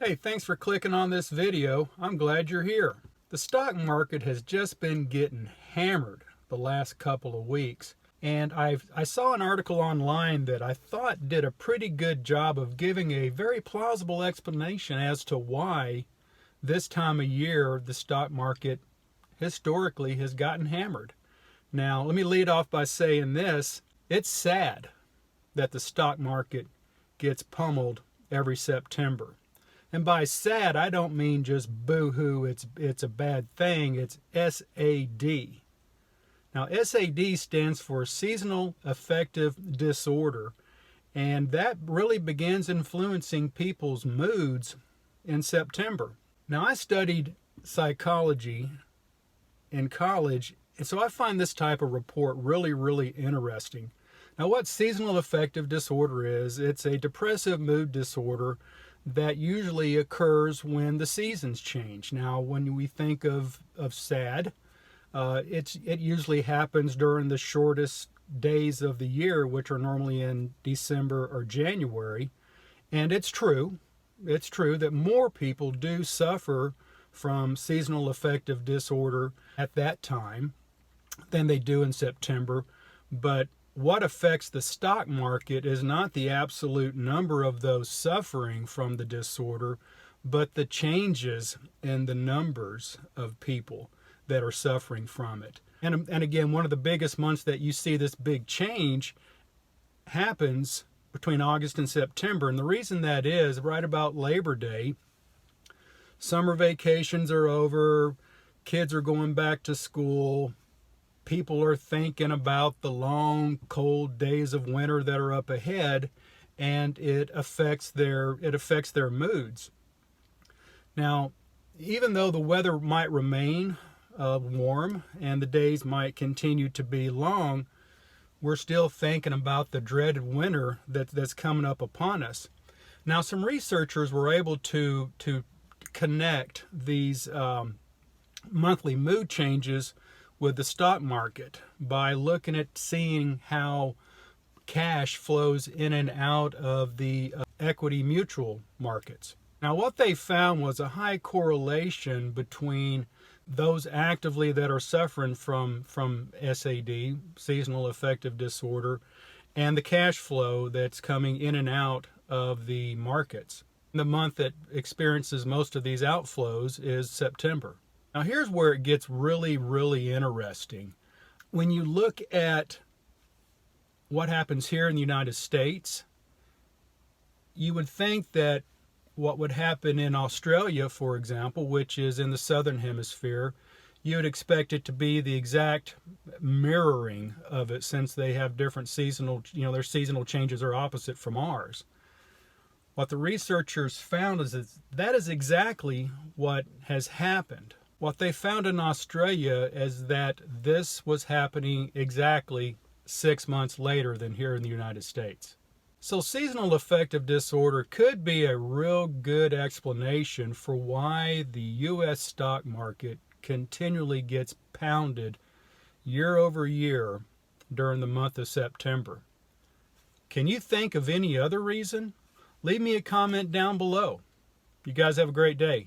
Hey, thanks for clicking on this video. I'm glad you're here. The stock market has just been getting hammered the last couple of weeks. And I saw an article online that I thought did a pretty good job of giving a very plausible explanation as to why this time of year the stock market historically has gotten hammered. Now, let me lead off by saying this. It's sad that the stock market gets pummeled every September. And by sad, I don't mean just boo-hoo, it's a bad thing. It's SAD. Now, SAD stands for Seasonal Affective Disorder, and that really begins influencing people's moods in September. Now, I studied psychology in college, and so I find this type of report really interesting. Now, what seasonal affective disorder is, it's a depressive mood disorder that usually occurs when the seasons change. Now, when we think of sad, it usually happens during the shortest days of the year, which are normally in December or January. And it's true that more people do suffer from seasonal affective disorder at that time than they do in September. But what affects the stock market is not the absolute number of those suffering from the disorder, but the changes in the numbers of people that are suffering from it. And again, one of the biggest months that you see this big change happens between August and September. And the reason that is right about Labor Day, summer vacations are over, kids are going back to school, people are thinking about the long, cold days of winter that are up ahead, and it affects their moods. Now, even though the weather might remain warm and the days might continue to be long, we're still thinking about the dreaded winter that's coming up upon us. Now, some researchers were able to connect these monthly mood changes with the stock market by looking at seeing how cash flows in and out of the equity mutual markets. Now, what they found was a high correlation between those actively that are suffering from SAD, seasonal affective disorder, and the cash flow that's coming in and out of the markets. The month that experiences most of these outflows is September. Now, here's where it gets really interesting. When you look at what happens here in the United States, you would think that what would happen in Australia, for example, which is in the southern hemisphere, you would expect it to be the exact mirroring of it, since they have different seasonal, their seasonal changes are opposite from ours. What the researchers found is that is exactly what has happened. What they found in Australia is that this was happening exactly 6 months later than here in the United States. So seasonal affective disorder could be a real good explanation for why the U.S. stock market continually gets pounded year over year during the month of September. Can you think of any other reason? Leave me a comment down below. You guys have a great day.